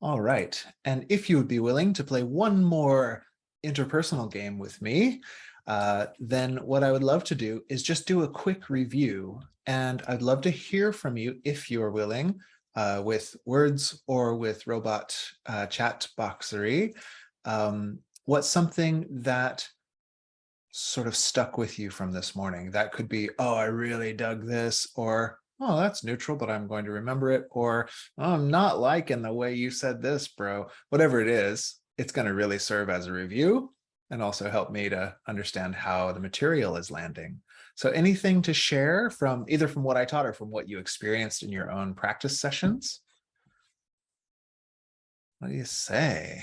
All right. And if you would be willing to play one more interpersonal game with me, then what I would love to do is just do a quick review. And I'd love to hear from you if you're willing, with words or with robot chat boxery. What's something that sort of stuck with you from this morning? That could be, oh, I really dug this, or oh, that's neutral, but I'm going to remember it, or oh, I'm not liking the way you said this, bro. Whatever it is, it's going to really serve as a review and also help me to understand how the material is landing. So anything to share from either from what I taught or from what you experienced in your own practice sessions? What do you say?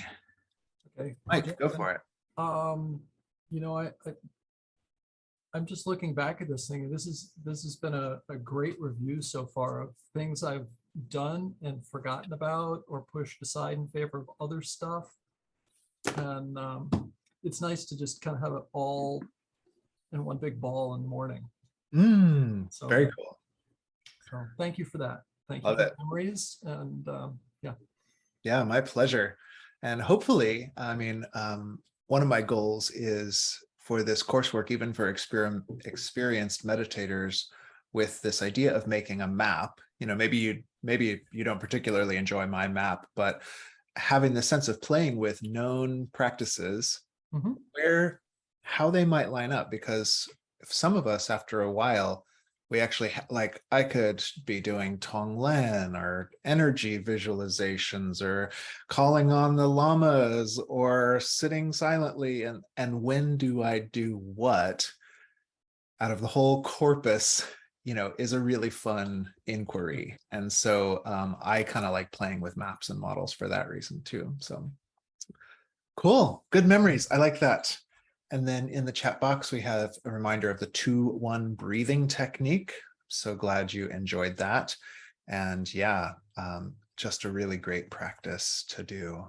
Okay, I'll Mike, jump go in. for it. Um, you know, I'm just looking back at this thing, and this has been a great review so far of things I've done and forgotten about or pushed aside in favor of other stuff. And it's nice to just kind of have it all in one big ball in the morning. Very So, cool. so thank you for that. Thank you Love for it. the memories. And yeah. Yeah, my pleasure. And hopefully, I mean, one of my goals is for this coursework, even for experienced meditators, with this idea of making a map. You know, maybe you don't particularly enjoy my map, but having the sense of playing with known practices, Mhm. where how they might line up, because some of us after a while we actually like I could be doing Tonglen or energy visualizations or calling on the llamas or sitting silently, and when do I do what out of the whole corpus, is a really fun inquiry. And so I kind of like playing with maps and models for that reason too. So cool. Good memories. I like that. And then in the chat box, we have a reminder of the 2-1 breathing technique. So glad you enjoyed that. And yeah, just a really great practice to do.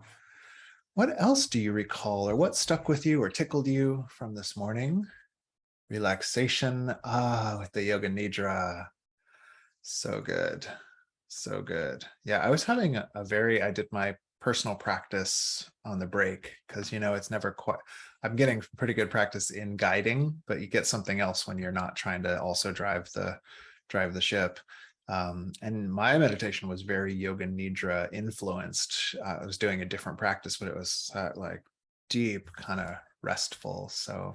What else do you recall, or what stuck with you or tickled you from this morning? Relaxation, with the Yoga Nidra. So good. So good. Yeah, I was having I did my personal practice on the break because, it's never quite, I'm getting pretty good practice in guiding, but you get something else when you're not trying to also drive the ship. And my meditation was very Yoga Nidra influenced. I was doing a different practice, but it was like deep, kind of restful. So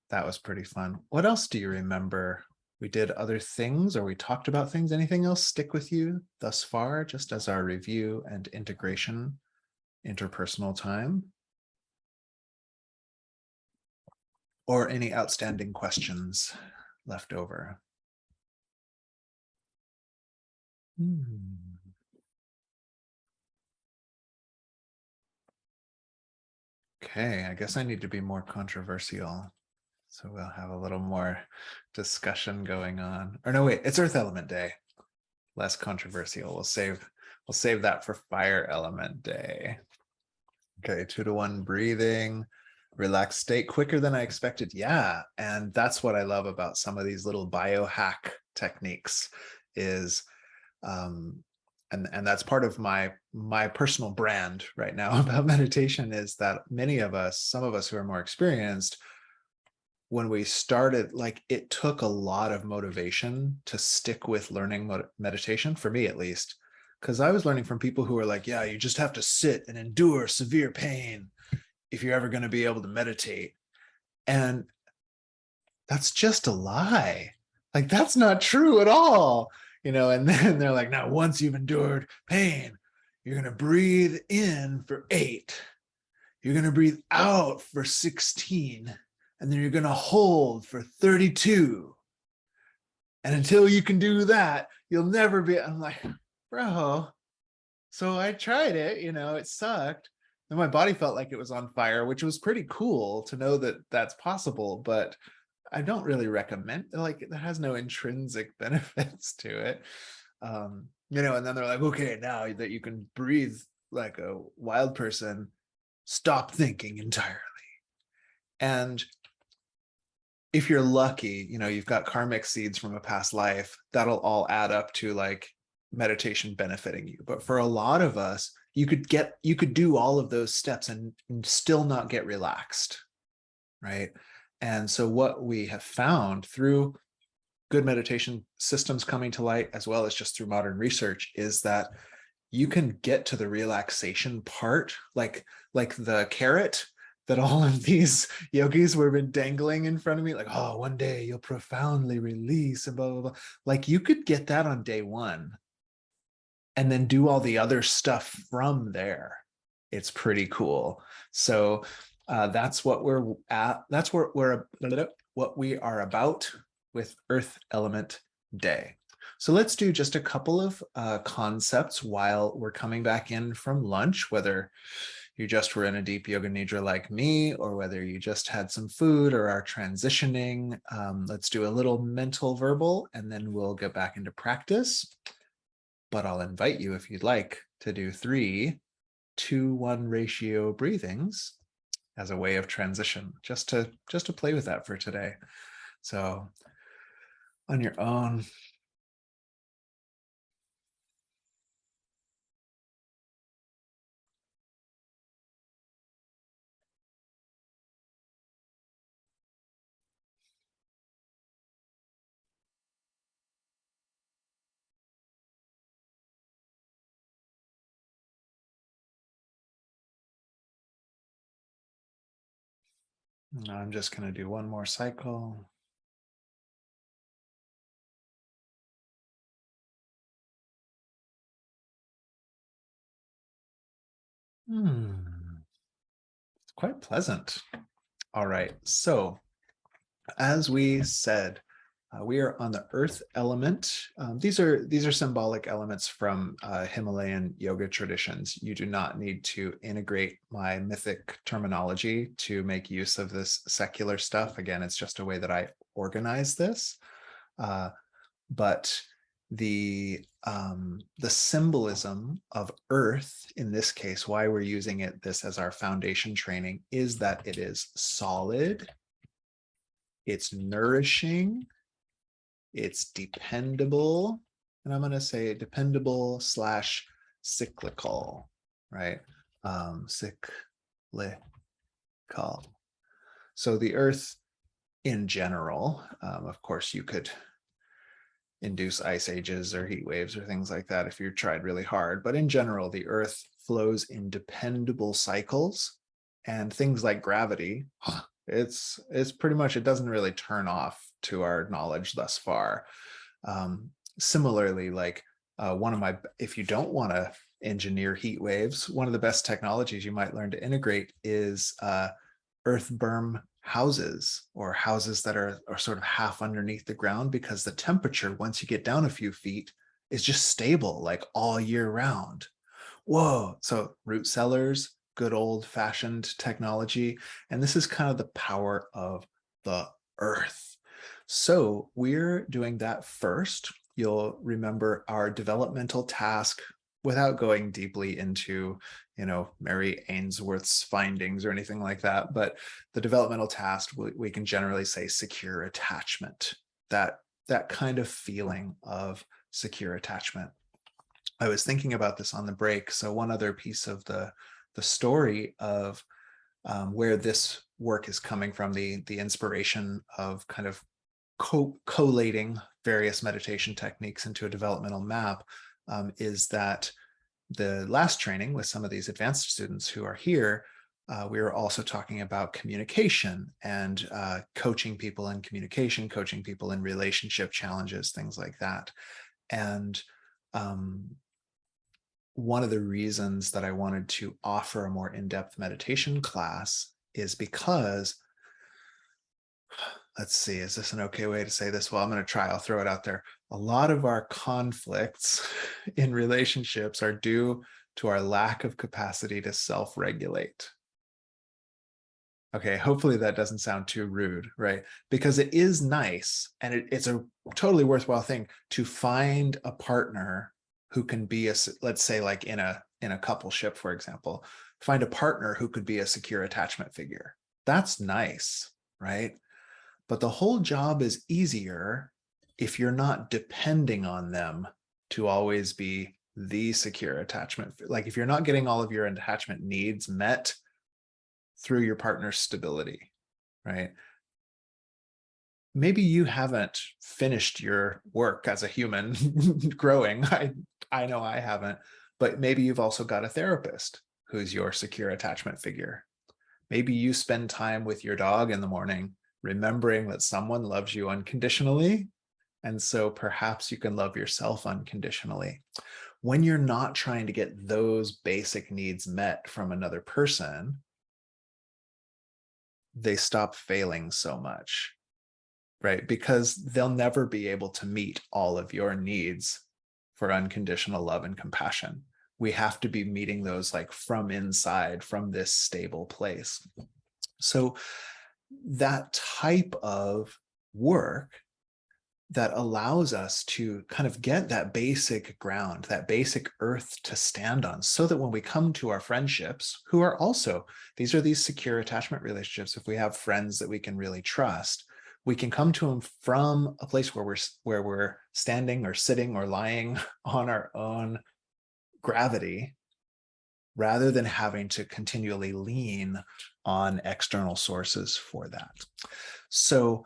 that was pretty fun. What else do you remember? We did other things, or we talked about things. Anything else stick with you thus far, just as our review and integration, interpersonal time? Or any outstanding questions left over? Okay, I guess I need to be more controversial. So we'll have a little more discussion going on. Or no, wait, it's Earth Element Day. Less controversial. We'll save that for Fire Element Day. Okay, 2-1 breathing, relaxed state quicker than I expected. Yeah, and that's what I love about some of these little biohack techniques is and that's part of my personal brand right now about meditation, is that many of us, some of us who are more experienced, when we started, like, it took a lot of motivation to stick with learning meditation, for me at least, because I was learning from people who were like, yeah, you just have to sit and endure severe pain if you're ever going to be able to meditate. And that's just a lie. Like, that's not true at all. And then they're like, now, once you've endured pain, you're going to breathe in for 8. You're going to breathe out for 16. And then you're going to hold for 32. And until you can do that, you'll never be. I'm like, bro. So I tried it, it sucked. And my body felt like it was on fire, which was pretty cool to know that that's possible. But I don't really recommend, like, it has no intrinsic benefits to it. And then they're like, okay, now that you can breathe like a wild person, stop thinking entirely. And if you're lucky, you've got karmic seeds from a past life, that'll all add up to like meditation benefiting you. But for a lot of us, you could do all of those steps and still not get relaxed, right? And so what we have found through good meditation systems coming to light, as well as just through modern research, is that you can get to the relaxation part, like the carrot that all of these yogis were been dangling in front of me, like, oh, one day you'll profoundly release and blah blah blah. Like you could get that on day one and then do all the other stuff from there. It's pretty cool. So that's what we're at. That's what we are about with Earth Element Day. So let's do just a couple of concepts while we're coming back in from lunch, whether you just were in a deep yoga nidra like me, or whether you just had some food or are transitioning. Let's do a little mental verbal, and then we'll get back into practice. But I'll invite you, if you'd like, to do 3-2-1 ratio breathings as a way of transition, just to play with that for today. So on your own, I'm just going to do one more cycle. It's quite pleasant. All right. So as we said, we are on the earth element. These are symbolic elements from Himalayan yoga traditions. You do not need to integrate my mythic terminology to make use of this secular stuff. Again, it's just a way that I organize this. But the symbolism of earth in this case, why we're using this as our foundation training, is that it is solid, it's nourishing, it's dependable, and I'm going to say dependable / cyclical, right? Cyclical. So the earth in general, of course, you could induce ice ages or heat waves or things like that if you tried really hard. But in general, the earth flows in dependable cycles, and things like gravity, it's pretty much, it doesn't really turn off to our knowledge thus far. Similarly, like if you don't want to engineer heat waves, one of the best technologies you might learn to integrate is earth berm houses, or houses that are sort of half underneath the ground, because the temperature, once you get down a few feet, is just stable like all year round. Whoa. So root cellars, good old fashioned technology. And this is kind of the power of the earth. So we're doing that first. You'll remember our developmental task, without going deeply into, Mary Ainsworth's findings or anything like that. But the developmental task, we can generally say secure attachment, that kind of feeling of secure attachment. I was thinking about this on the break. So one other piece of the story of where this work is coming from, the inspiration of kind of collating various meditation techniques into a developmental map, is that the last training with some of these advanced students who are here, we were also talking about communication and coaching people in communication, coaching people in relationship challenges, things like that. And one of the reasons that I wanted to offer a more in-depth meditation class is because, let's see, is this an okay way to say this? Well, I'm going to try. I'll throw it out there. A lot of our conflicts in relationships are due to our lack of capacity to self-regulate. Okay, hopefully that doesn't sound too rude, right? Because it is nice, and it's a totally worthwhile thing to find a partner who can be let's say like in a coupleship, for example, find a partner who could be a secure attachment figure. That's nice, right? But the whole job is easier if you're not depending on them to always be the secure attachment. Like if you're not getting all of your attachment needs met through your partner's stability, right? Maybe you haven't finished your work as a human growing. I know I haven't, but maybe you've also got a therapist who's your secure attachment figure. Maybe you spend time with your dog in the morning, remembering that someone loves you unconditionally. And so perhaps you can love yourself unconditionally. When you're not trying to get those basic needs met from another person, they stop failing so much, right? Because they'll never be able to meet all of your needs for unconditional love and compassion. We have to be meeting those like from inside, from this stable place. So that type of work that allows us to kind of get that basic ground, that basic earth to stand on, so that when we come to our friendships, who are also, these are these secure attachment relationships. If we have friends that we can really trust, we can come to them from a place where we're standing or sitting or lying on our own gravity, rather than having to continually lean on external sources for that. So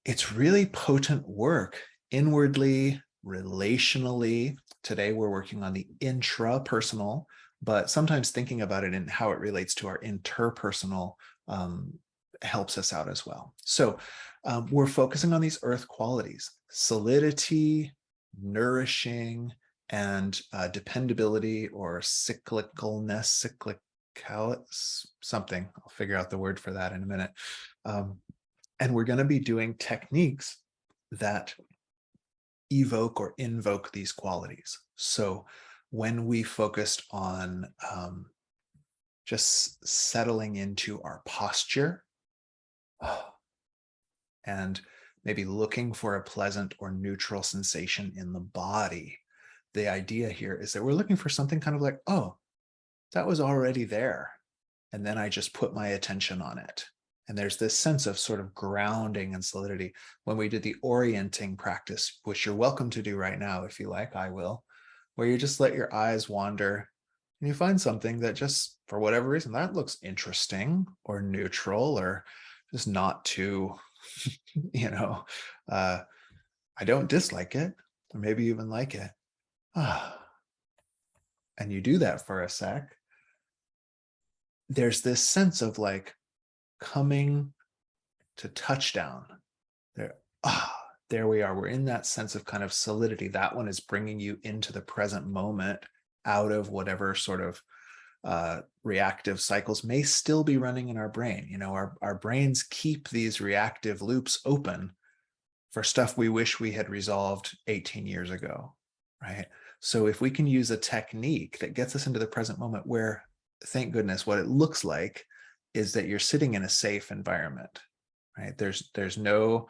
it's really potent work inwardly, relationally. Today, we're working on the intrapersonal, but sometimes thinking about it and how it relates to our interpersonal helps us out as well. So we're focusing on these earth qualities: solidity, nourishing, and dependability, or cyclicalness, something. I'll figure out the word for that in a minute. And we're going to be doing techniques that evoke or invoke these qualities. So when we focused on just settling into our posture and maybe looking for a pleasant or neutral sensation in the body, the idea here is that we're looking for something kind of like, oh, that was already there. And then I just put my attention on it. And there's this sense of sort of grounding and solidity. When we did the orienting practice, which you're welcome to do right now, if you like, I will, where you just let your eyes wander and you find something that just, for whatever reason, that looks interesting or neutral or just not too, I don't dislike it, or maybe even like it. And you do that for a sec. There's this sense of like, coming to touchdown. There we are. We're in that sense of kind of solidity. That one is bringing you into the present moment, out of whatever sort of reactive cycles may still be running in our brain. Our brains keep these reactive loops open for stuff we wish we had resolved 18 years ago, right? So if we can use a technique that gets us into the present moment, where, thank goodness, what it looks like is that you're sitting in a safe environment, right? There's no,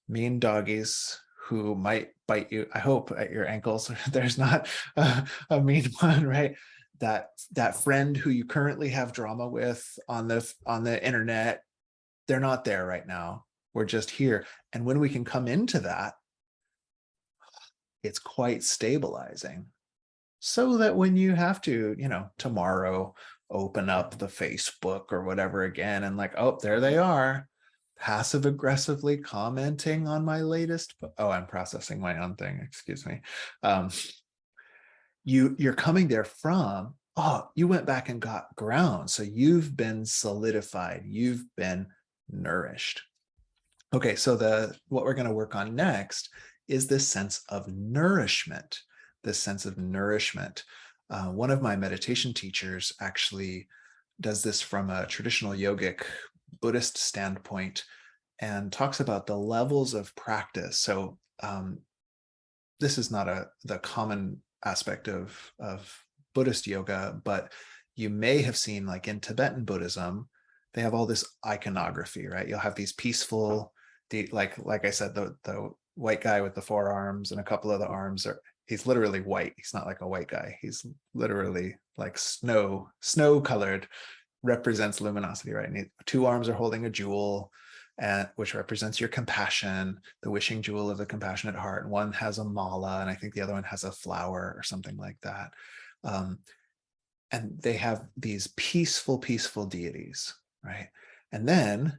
mean doggies who might bite you, I hope, at your ankles. There's not a mean one, right? That friend who you currently have drama with on the internet, they're not there right now. We're just here. And when we can come into that, it's quite stabilizing. So that when you have to, tomorrow, open up the Facebook or whatever again, and like, oh, there they are, passive aggressively commenting on my latest. Oh, I'm processing my own thing. Excuse me. You're coming there from, oh, you went back and got ground. So you've been solidified. You've been nourished. Okay, so what we're going to work on next is this sense of nourishment. This sense of nourishment. One of my meditation teachers actually does this from a traditional yogic Buddhist standpoint and talks about the levels of practice. So this is not the common aspect of Buddhist yoga, but you may have seen, like in Tibetan Buddhism, they have all this iconography, right? You'll have these peaceful, like I said, the white guy with the forearms and a couple of the arms he's literally white. He's not like a white guy. He's literally like snow colored, represents luminosity, right? And two arms are holding a jewel. and which represents your compassion, the wishing jewel of the compassionate heart. And one has a mala, and I think the other one has a flower or something like that. And they have these peaceful, peaceful deities, right? And then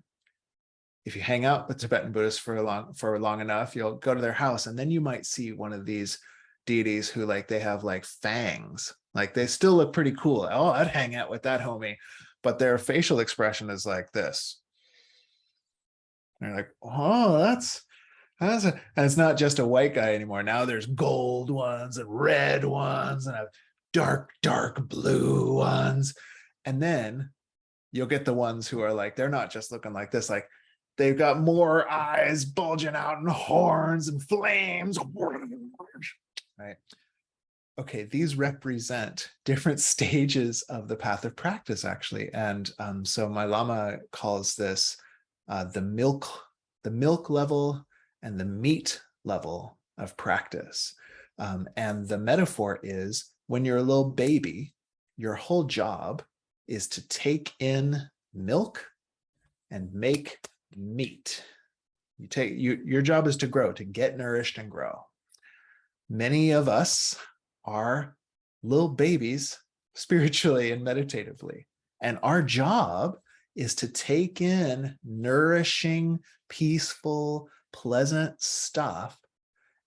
if you hang out with Tibetan Buddhists for long enough, you'll go to their house, and then you might see one of these deities who like they have like fangs. Like they still look pretty cool. Oh, I'd hang out with that homie. But their facial expression is like this. And you're like, oh, and it's not just a white guy anymore. Now there's gold ones and red ones and dark blue ones. And then you'll get the ones who are like, they're not just looking like this, like they've got more eyes bulging out and horns and flames. Right. Okay, these represent different stages of the path of practice, actually. And so my Lama calls this the milk level and the meat level of practice. And the metaphor is when you're a little baby, your whole job is to take in milk and make meat. Your job is to grow, to get nourished and grow. Many of us are little babies spiritually and meditatively. And our job is to take in nourishing, peaceful, pleasant stuff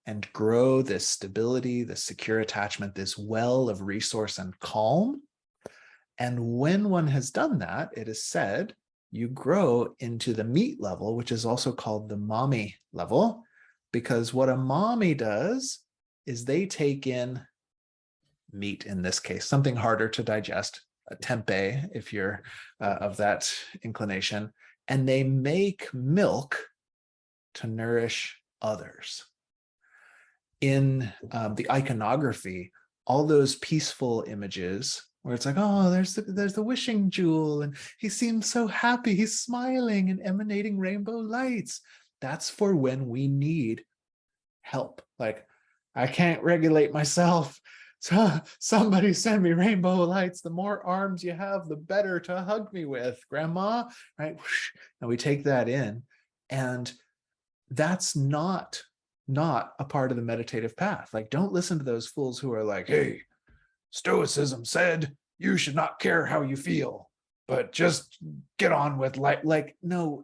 and grow this stability, this secure attachment, this well of resource and calm. And when one has done that, it is said, you grow into the meat level, which is also called the mommy level, because what a mommy does is they take in meat, in this case, something harder to digest, a tempeh, if you're of that inclination, and they make milk to nourish others. In the iconography, all those peaceful images where it's like, oh, there's the wishing jewel, and he seems so happy, he's smiling and emanating rainbow lights. That's for when we need help. Like, I can't regulate myself. So somebody send me rainbow lights. The more arms you have, the better to hug me with, grandma, right? And we take that in. And that's not a part of the meditative path. Like, don't listen to those fools who are like, hey, Stoicism said you should not care how you feel, but just get on with life. Like, no,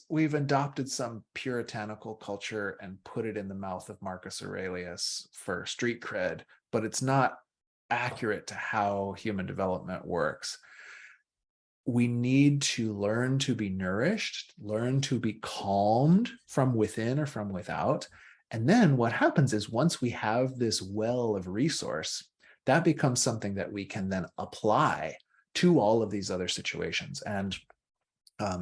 we've adopted some puritanical culture and put it in the mouth of Marcus Aurelius for street cred, but it's not accurate to how human development works. We need to learn to be nourished, learn to be calmed from within or from without. And then what happens is once we have this well of resource, that becomes something that we can then apply to all of these other situations. And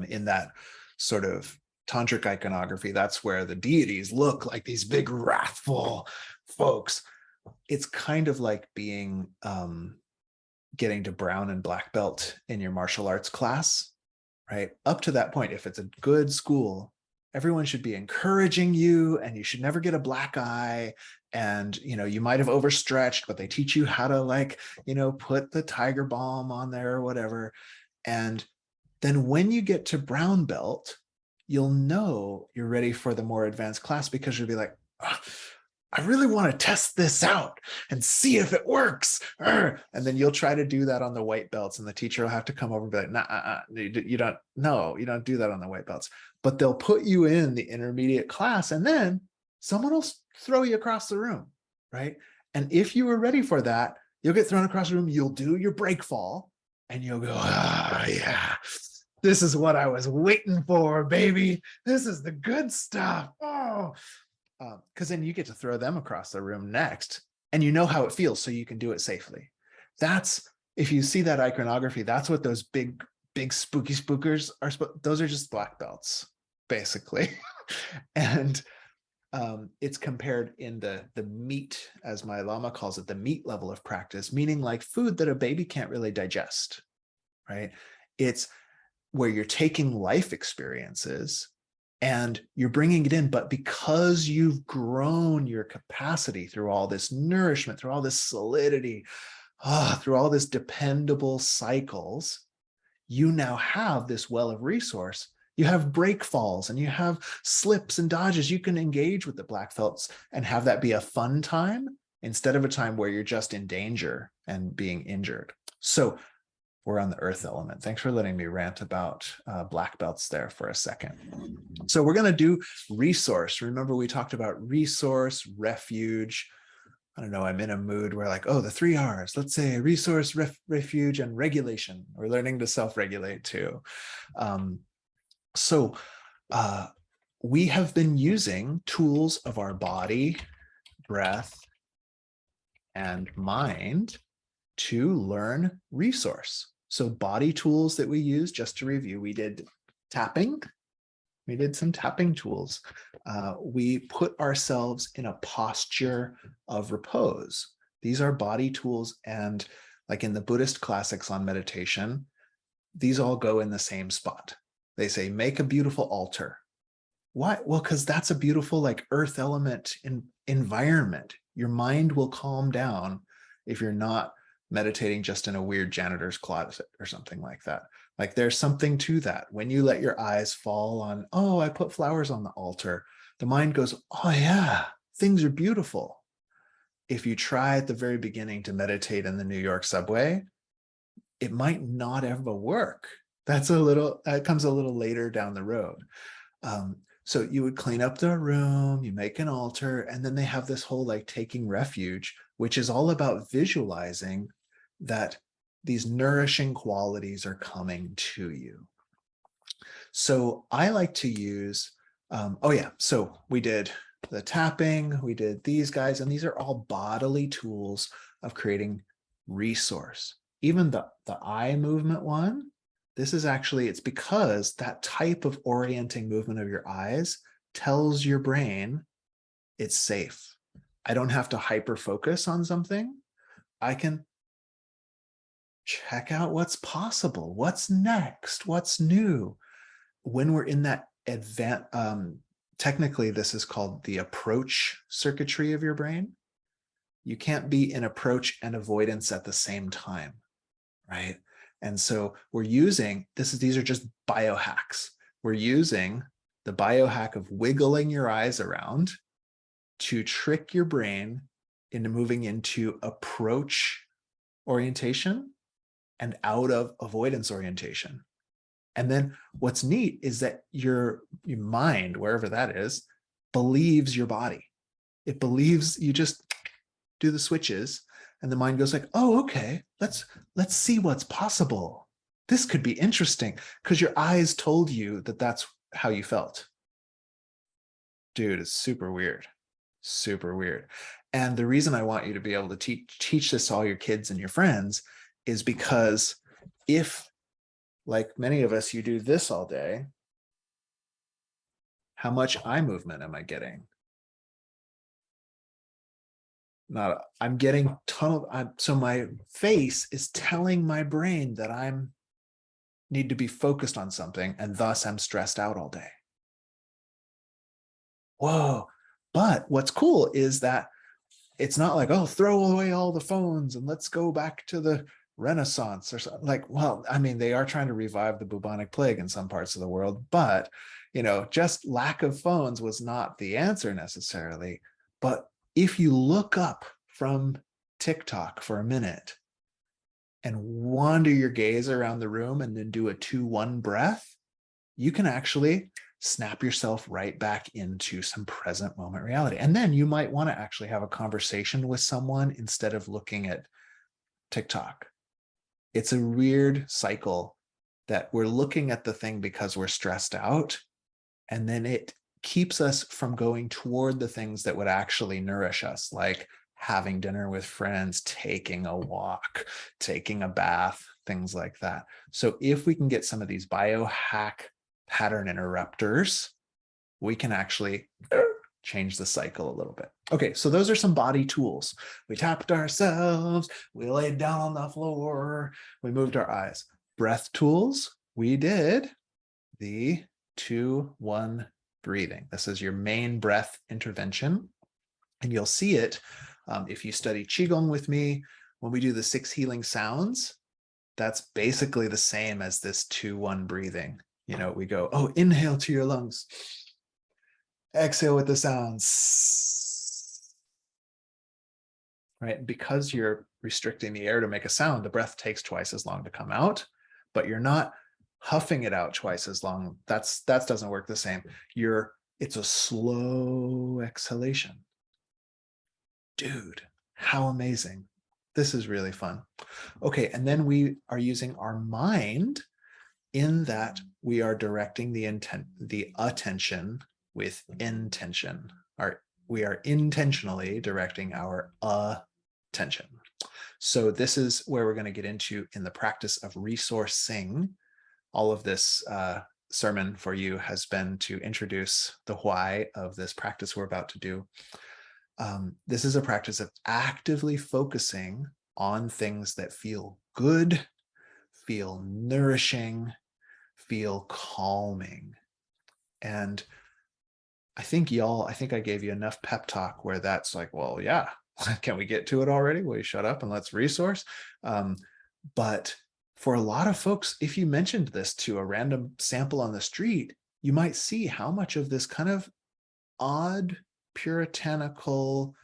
in that sort of tantric iconography, that's where the deities look like these big wrathful folks. It's kind of like being getting to brown and black belt in your martial arts class, right? Up to that point, if it's a good school, everyone should be encouraging you, and you should never get a black eye. And, you might have overstretched, but they teach you how to, like, put the tiger balm on there or whatever. And then when you get to brown belt, you'll know you're ready for the more advanced class, because you'll be like, oh, I really want to test this out and see if it works. And then you'll try to do that on the white belts, and the teacher will have to come over and be like, nah, you don't do that on the white belts. But they'll put you in the intermediate class, and then someone will throw you across the room, right? And if you were ready for that, you'll get thrown across the room, you'll do your break fall, and you'll go, yeah, this is what I was waiting for, baby. This is the good stuff. Oh, because then you get to throw them across the room next, and you know how it feels, so you can do it safely. If you see that iconography, that's what those big spooky spookers are. Those are just black belts, basically. And it's compared in the meat, as my Lama calls it, the meat level of practice, meaning like food that a baby can't really digest, right? It's where you're taking life experiences and you're bringing it in, but because you've grown your capacity through all this nourishment, through all this solidity, through all this dependable cycles, you now have this well of resource. You have break falls and you have slips and dodges. You can engage with the black felts and have that be a fun time instead of a time where you're just in danger and being injured. So we're on the earth element. Thanks for letting me rant about black belts there for a second. So we're going to do resource. Remember, we talked about resource, refuge. I don't know, I'm in a mood where like, oh, the 3 R's, let's say resource, refuge, and regulation. We're learning to self-regulate too. So we have been using tools of our body, breath, and mind to learn resource. So body tools that we use, just to review, we did tapping. We did some tapping tools. We put ourselves in a posture of repose. These are body tools, and like in the Buddhist classics on meditation, these all go in the same spot. They say, make a beautiful altar. Why? Well, because that's a beautiful like earth element environment. Your mind will calm down if you're not meditating just in a weird janitor's closet or something like that. Like there's something to that. When you let your eyes fall on, oh, I put flowers on the altar, the mind goes, oh yeah, things are beautiful. If you try at the very beginning to meditate in the New York subway, it might not ever work. That comes a little later down the road. So you would clean up the room, you make an altar, and then they have this whole like taking refuge, which is all about visualizing that these nourishing qualities are coming to you. So I like to use, so we did the tapping, we did these guys, and these are all bodily tools of creating resource. Even the eye movement one, this is actually, it's because that type of orienting movement of your eyes tells your brain it's safe. I don't have to hyper focus on something. I can check out what's possible, what's next, what's new. When we're in that technically this is called the approach circuitry of your brain. You can't be in approach and avoidance at the same time, right? And so we're using, these are just biohacks. We're using the biohack of wiggling your eyes around to trick your brain into moving into approach orientation and out of avoidance orientation. And then what's neat is that your mind, wherever that is, believes your body. It believes, you just do the switches and the mind goes like, oh, okay, let's see what's possible. This could be interesting because your eyes told you that that's how you felt. Dude, it's super weird. Super weird. And the reason I want you to be able to teach this to all your kids and your friends is because if, like many of us, you do this all day, how much eye movement am I getting? I'm getting so my face is telling my brain that I'm need to be focused on something, and thus I'm stressed out all day. Whoa. But what's cool is that it's not like, oh, throw away all the phones and let's go back to the Renaissance or something. Like, well, I mean, they are trying to revive the bubonic plague in some parts of the world, but just lack of phones was not the answer necessarily. But if you look up from TikTok for a minute and wander your gaze around the room and then do a 2-1 breath, you can actually snap yourself right back into some present moment reality. And then you might want to actually have a conversation with someone instead of looking at TikTok. It's a weird cycle that we're looking at the thing because we're stressed out, and then it keeps us from going toward the things that would actually nourish us, like having dinner with friends, taking a walk, taking a bath, things like that. So if we can get some of these biohack pattern interrupters, we can actually change the cycle a little bit. Okay, so those are some body tools. We tapped ourselves, we laid down on the floor, we moved our eyes. Breath tools, we did the 2-1 breathing. This is your main breath intervention. And you'll see it if you study Qigong with me, when we do the 6 healing sounds, that's basically the same as this 2-1 breathing. we go, oh, inhale to your lungs, exhale with the sounds, right? Because you're restricting the air to make a sound, the breath takes twice as long to come out, but you're not huffing it out twice as long. That doesn't work the same. It's a slow exhalation. Dude, how amazing. This is really fun. Okay, and then we are using our mind in that we are directing the attention with intention. We are intentionally directing our attention. So this is where we're going to get into in the practice of resourcing. All of this sermon for you has been to introduce the why of this practice we're about to do. This is a practice of actively focusing on things that feel good, feel nourishing, feel calming. And I think I gave you enough pep talk where that's like, well, yeah, can we get to it already? Will you shut up and let's resource? But for a lot of folks, if you mentioned this to a random sample on the street, you might see how much of this kind of odd, puritanical,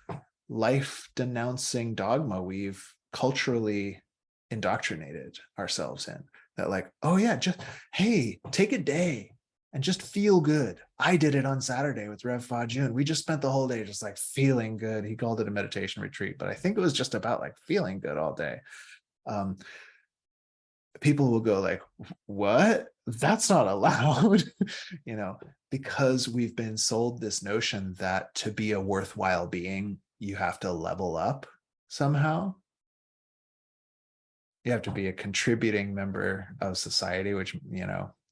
life-denouncing dogma we've culturally indoctrinated ourselves in. That like, oh yeah, just, hey, take a day and just feel good. I did it on Saturday with Rev Fa Jun. We just spent the whole day just like feeling good. He called it a meditation retreat, but I think it was just about like feeling good all day. People will go like, what? That's not allowed, because we've been sold this notion that to be a worthwhile being, you have to level up somehow. You have to be a contributing member of society, which, you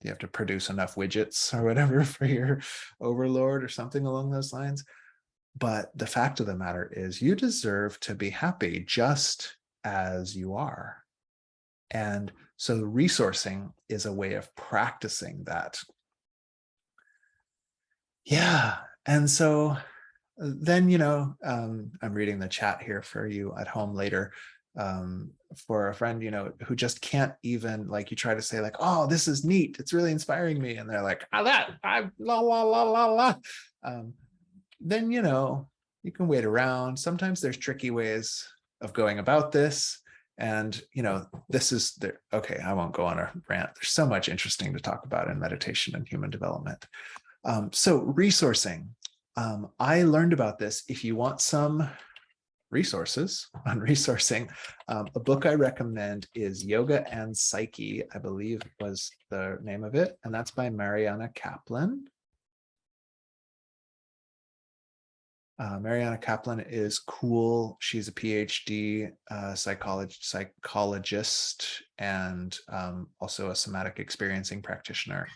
have to produce enough widgets or whatever for your overlord or something along those lines. But the fact of the matter is you deserve to be happy just as you are. And so resourcing is a way of practicing that. Yeah. And so then, I'm reading the chat here for you at home later, for a friend, who just can't even, like, you try to say like, oh, this is neat, it's really inspiring me. And they're like, la, la, la, la, la. Then, you can wait around. Sometimes there's tricky ways of going about this. And, this is okay, I won't go on a rant. There's so much interesting to talk about in meditation and human development. So resourcing, I learned about this. If you want some resources on resourcing, a book I recommend is Yoga and Psyche, I believe was the name of it. And that's by Mariana Kaplan. Mariana Kaplan is cool. She's a PhD psychologist and also a somatic experiencing practitioner.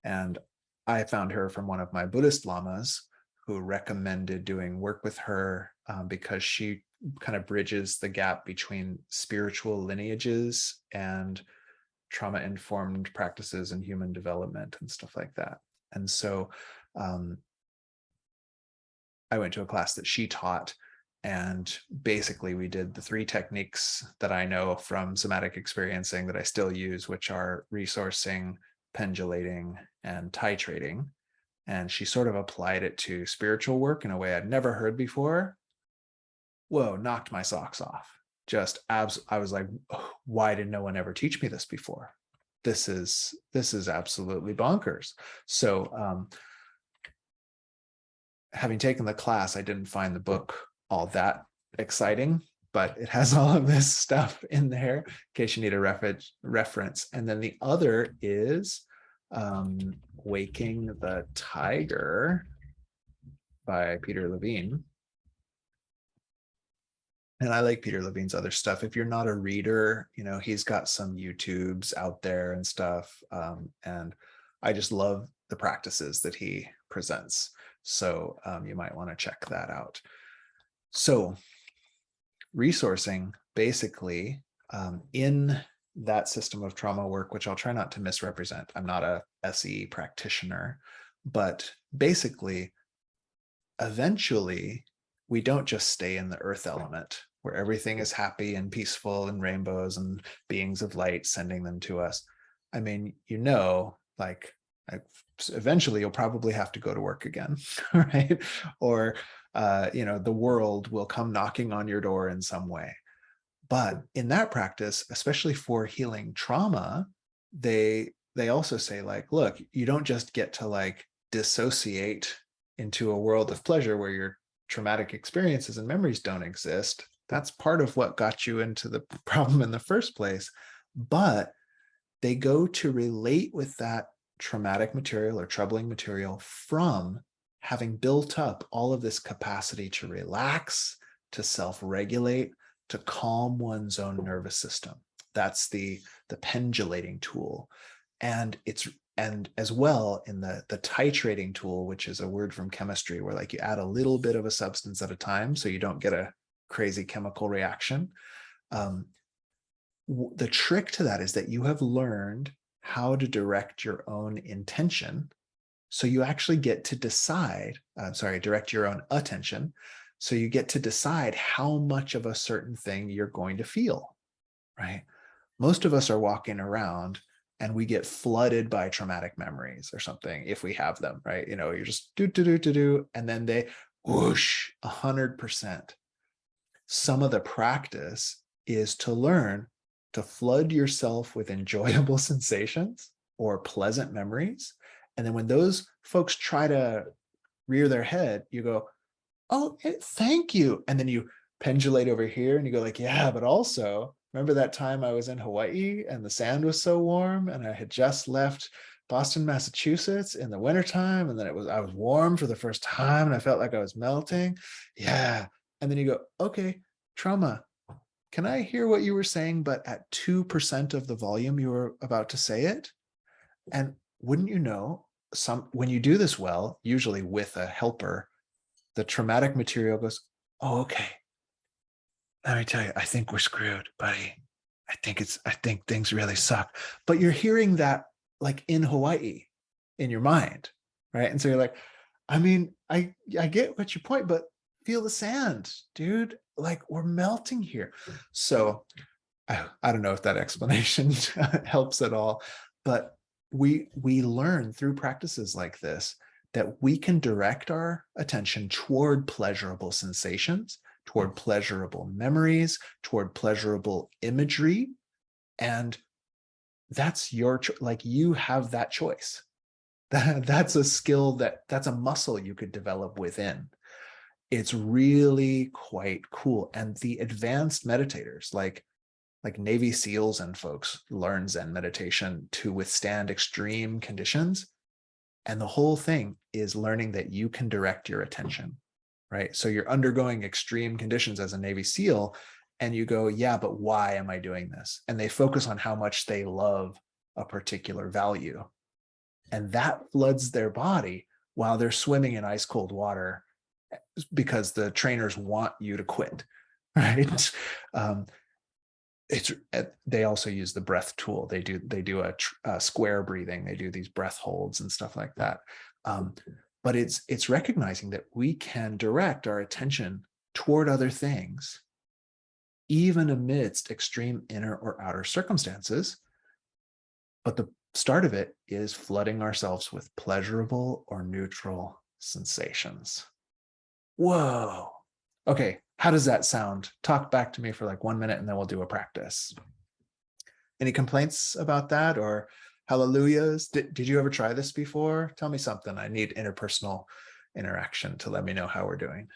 And I found her from one of my Buddhist lamas who recommended doing work with her because she kind of bridges the gap between spiritual lineages and trauma-informed practices in human development and stuff like that. And so I went to a class that she taught, and basically we did the 3 techniques that I know from somatic experiencing that I still use, which are resourcing, pendulating, and titrating. And she sort of applied it to spiritual work in a way I'd never heard before. Whoa, knocked my socks off. I was like, why did no one ever teach me this before? This is absolutely bonkers. So having taken the class, I didn't find the book all that exciting, but it has all of this stuff in there in case you need a reference. And then the other is Waking the Tiger by Peter Levine. And I like Peter Levine's other stuff. If you're not a reader, he's got some YouTubes out there and stuff. And I just love the practices that he presents. So you might want to check that out. So resourcing, basically, in that system of trauma work, which I'll try not to misrepresent. I'm not a SE practitioner, but basically, eventually, we don't just stay in the earth element where everything is happy and peaceful and rainbows and beings of light sending them to us. I mean, like eventually you'll probably have to go to work again, right? Or, the world will come knocking on your door in some way. But in that practice, especially for healing trauma, they also say, like, look, you don't just get to like dissociate into a world of pleasure where your traumatic experiences and memories don't exist. That's part of what got you into the problem in the first place. But they go to relate with that traumatic material or troubling material from having built up all of this capacity to relax, to self-regulate, to calm one's own nervous system. That's the pendulating tool. And as well in the titrating tool, which is a word from chemistry where like you add a little bit of a substance at a time so you don't get a crazy chemical reaction. The trick to that is that you have learned how to direct your own intention. So you actually get to decide, direct your own attention. So you get to decide how much of a certain thing you're going to feel, right? Most of us are walking around and we get flooded by traumatic memories or something if we have them, right? You're just do, and then they whoosh 100%. Some of the practice is to learn to flood yourself with enjoyable sensations or pleasant memories. And then when those folks try to rear their head, you go, oh, thank you. And then you pendulate over here and you go like, yeah, but also remember that time I was in Hawaii and the sand was so warm and I had just left Boston, Massachusetts in the wintertime. And then I was warm for the first time and I felt like I was melting. Yeah. And then you go, okay, trauma. Can I hear what you were saying, but at 2% of the volume you were about to say it? And wouldn't you know, when you do this well, usually with a helper, the traumatic material goes, oh, okay. Let me tell you, I think we're screwed, buddy. I think things really suck. But you're hearing that like in Hawaii in your mind, right? And so you're like, I mean, I get what your point, but feel the sand, dude. Like we're melting here. So I don't know if that explanation helps at all, but we learn through practices like this that we can direct our attention toward pleasurable sensations, toward pleasurable memories, toward pleasurable imagery. And that's like you have that choice. That's a skill that's a muscle you could develop within. It's really quite cool. And the advanced meditators like Navy SEALs and folks learn Zen meditation to withstand extreme conditions. And the whole thing is learning that you can direct your attention, right? So you're undergoing extreme conditions as a Navy SEAL and you go, yeah, but why am I doing this? And they focus on how much they love a particular value. And that floods their body while they're swimming in ice cold water because the trainers want you to quit, right? They also use the breath tool. They do a square breathing. They do these breath holds and stuff like that. But it's recognizing that we can direct our attention toward other things, even amidst extreme inner or outer circumstances. But the start of it is flooding ourselves with pleasurable or neutral sensations. Whoa. Okay, how does that sound? Talk back to me for like 1 minute and then we'll do a practice. Any complaints about that or hallelujahs? Did you ever try this before? Tell me something. I need interpersonal interaction to let me know how we're doing.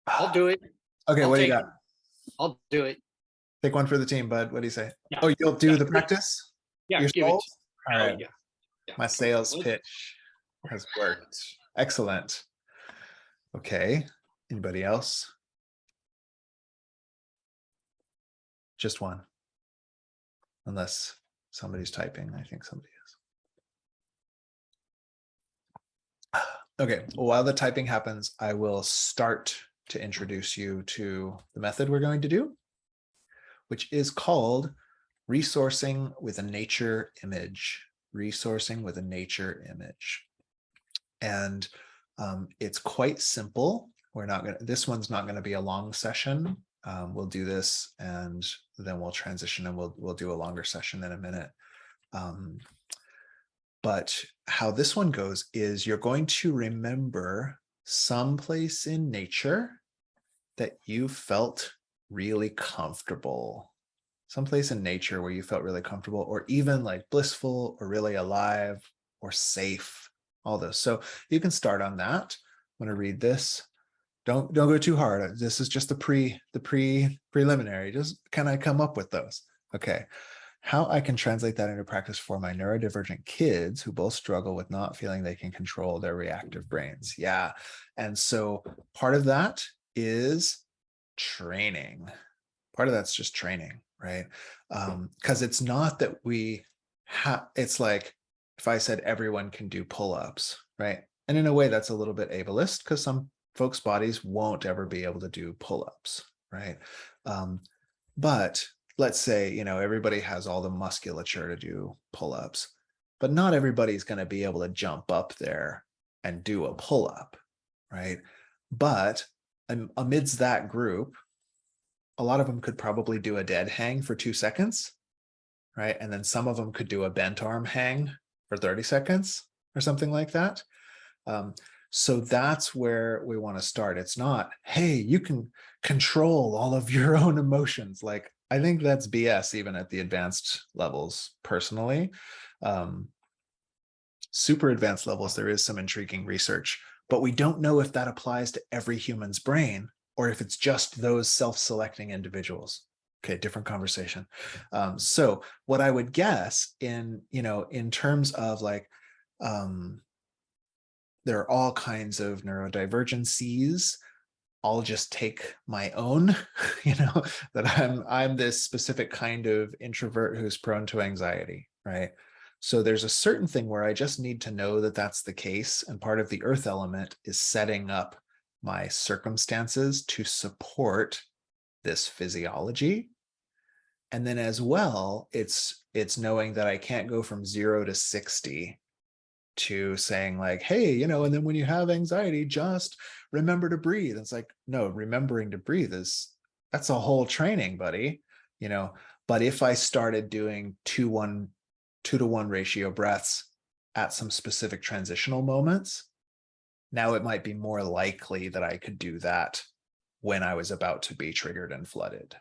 I'll do it. Okay, what do you got? I'll do it. Take one for the team, bud. What do you say? Yeah. Oh, you'll do the practice? Yeah, Your give it. All right. Oh, yeah. My sales pitch has worked. Excellent. Okay. Anybody else? Just one. Unless somebody's typing. I think somebody is. Okay. Well, while the typing happens, I will start to introduce you to the method we're going to do, which is called resourcing with a nature image. Resourcing with a nature image. And it's quite simple. This one's not going to be a long session. we'll do this and then we'll transition and we'll do a longer session in a minute. But how this one goes is you're going to remember some place in nature that you felt really comfortable. Someplace in nature where you felt really comfortable, or even like blissful or really alive or safe, all those. So you can start on that. I'm going to read this. Don't go too hard. This is just the preliminary. Just kind of come up with those. Okay. How I can translate that into practice for my neurodivergent kids who both struggle with not feeling they can control their reactive brains. Yeah. And so part of that is training. Part of that's just training, right? Because it's not that we have, it's like if I said everyone can do pull-ups, right? And in a way that's a little bit ableist because some folks' bodies won't ever be able to do pull-ups, right? But let's say, everybody has all the musculature to do pull-ups, but not everybody's going to be able to jump up there and do a pull-up, right? But amidst that group, a lot of them could probably do a dead hang for 2 seconds, right? And then some of them could do a bent arm hang for 30 seconds or something like that. So that's where we want to start. It's not, hey, you can control all of your own emotions. Like, I think that's BS even at the advanced levels personally. Super advanced levels, there is some intriguing research, but we don't know if that applies to every human's brain or if it's just those self-selecting individuals. Okay, different conversation. So what I would guess in terms of like, there are all kinds of neurodivergencies. I'll just take my own, that I'm this specific kind of introvert who's prone to anxiety, right? So there's a certain thing where I just need to know that that's the case. And part of the earth element is setting up my circumstances to support this physiology. And then as well, it's knowing that I can't go from 0 to 60 to saying like, hey, and then when you have anxiety, just remember to breathe. It's like, no, remembering to breathe that's a whole training, buddy. But if I started doing 2-to-1 ratio breaths at some specific transitional moments, now it might be more likely that I could do that when I was about to be triggered and flooded.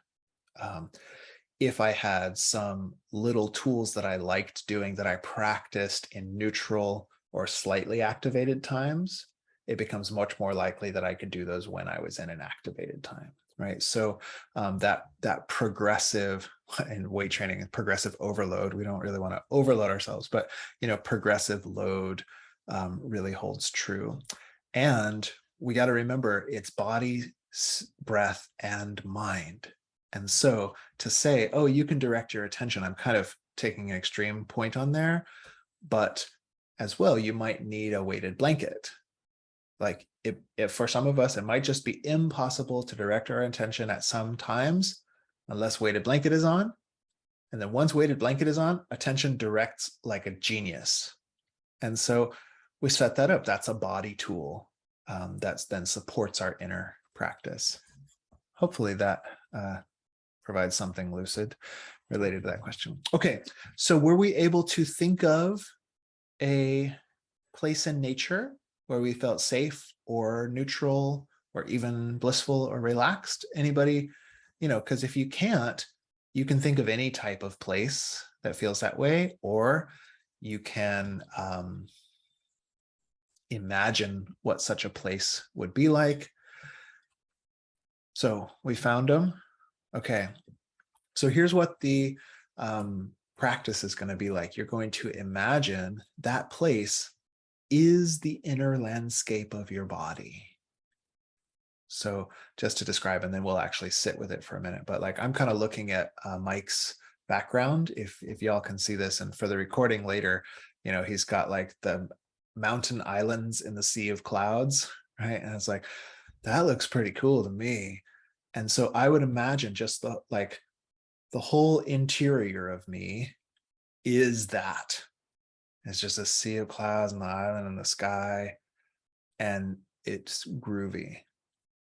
If I had some little tools that I liked doing that I practiced in neutral or slightly activated times, it becomes much more likely that I could do those when I was in an activated time, right? So that progressive, in weight training and progressive overload, we don't really want to overload ourselves, but progressive load really holds true. And we got to remember it's body, breath, and mind. And so to say, oh, you can direct your attention, I'm kind of taking an extreme point on there, but as well, you might need a weighted blanket. Like if for some of us, it might just be impossible to direct our attention at some times unless weighted blanket is on. And then once weighted blanket is on, attention directs like a genius. And so we set that up. That's a body tool that then supports our inner practice. Hopefully that provide something lucid related to that question. Okay, so were we able to think of a place in nature where we felt safe or neutral or even blissful or relaxed? Anybody, because if you can't, you can think of any type of place that feels that way, or you can imagine what such a place would be like. So we found them. Okay, so here's what the practice is going to be like. You're going to imagine that place is the inner landscape of your body. So just to describe, and then we'll actually sit with it for a minute. But like I'm kind of looking at Mike's background, if y'all can see this, and for the recording later, he's got like the mountain islands in the sea of clouds, right? And it's like, that looks pretty cool to me. And so I would imagine just the whole interior of me is that. It's just a sea of clouds and the island and the sky, and it's groovy.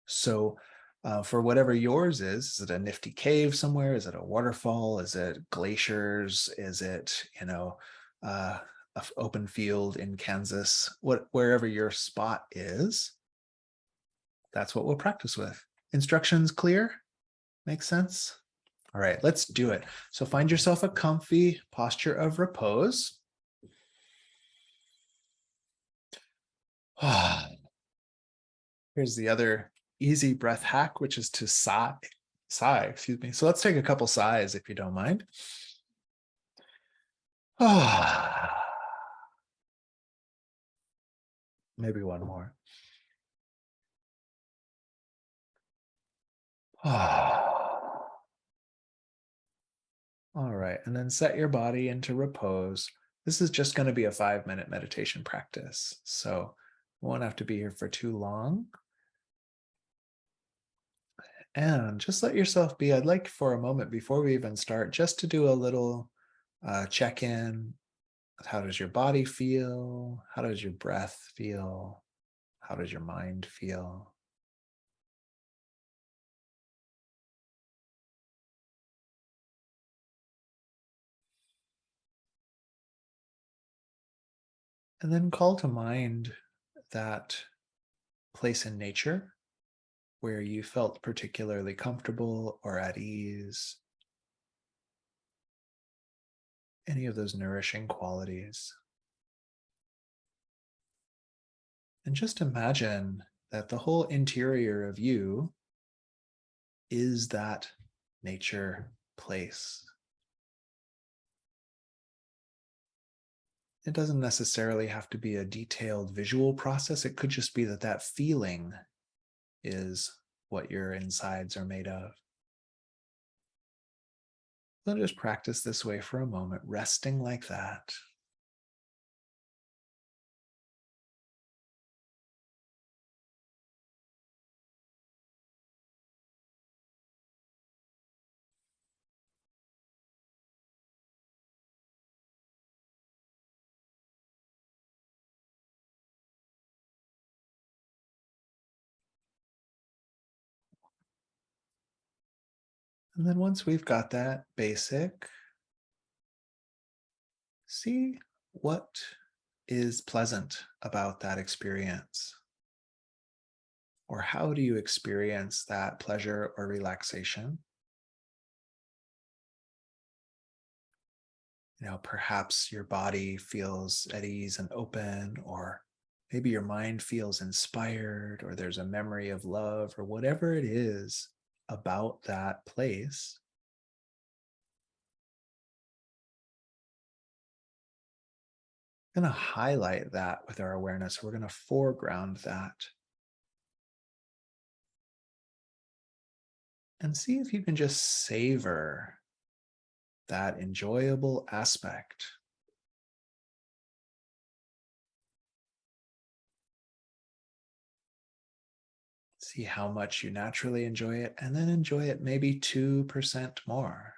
So For whatever yours is it a nifty cave somewhere? Is it a waterfall? Is it glaciers? Is it, uh, a open field in Kansas? Wherever your spot is, that's what we'll practice with. Instructions clear? Makes sense? All right, let's do it. So find yourself a comfy posture of repose. Here's the other easy breath hack, which is to sigh, excuse me. So let's take a couple sighs if you don't mind. Maybe one more. All right, and then set your body into repose. This is just going to be a 5-minute meditation practice, so we won't have to be here for too long. And just let yourself be. I'd like for a moment before we even start, just to do a little check-in. How does your body feel? How does your breath feel? How does your mind feel? And then call to mind that place in nature where you felt particularly comfortable or at ease. Any of those nourishing qualities. And just imagine that the whole interior of you is that nature place. It doesn't necessarily have to be a detailed visual process. It could just be that that feeling is what your insides are made of. So just practice this way for a moment, resting like that. And then once we've got that basic, see what is pleasant about that experience. Or how do you experience that pleasure or relaxation? Perhaps your body feels at ease and open, or maybe your mind feels inspired, or there's a memory of love, or whatever it is about that place. We're going to highlight that with our awareness. We're going to foreground that. And see if you can just savor that enjoyable aspect. See how much you naturally enjoy it, and then enjoy it maybe 2% more.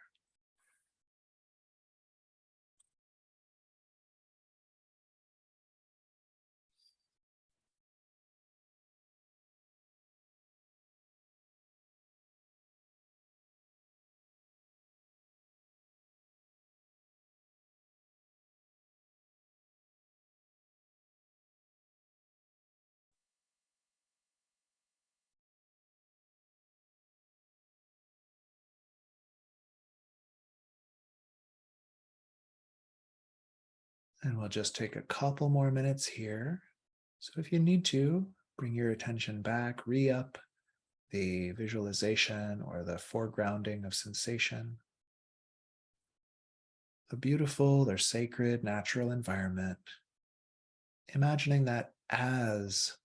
And we'll just take a couple more minutes here. So if you need to, bring your attention back, re-up the visualization or the foregrounding of sensation. A beautiful or sacred natural environment. Imagining that as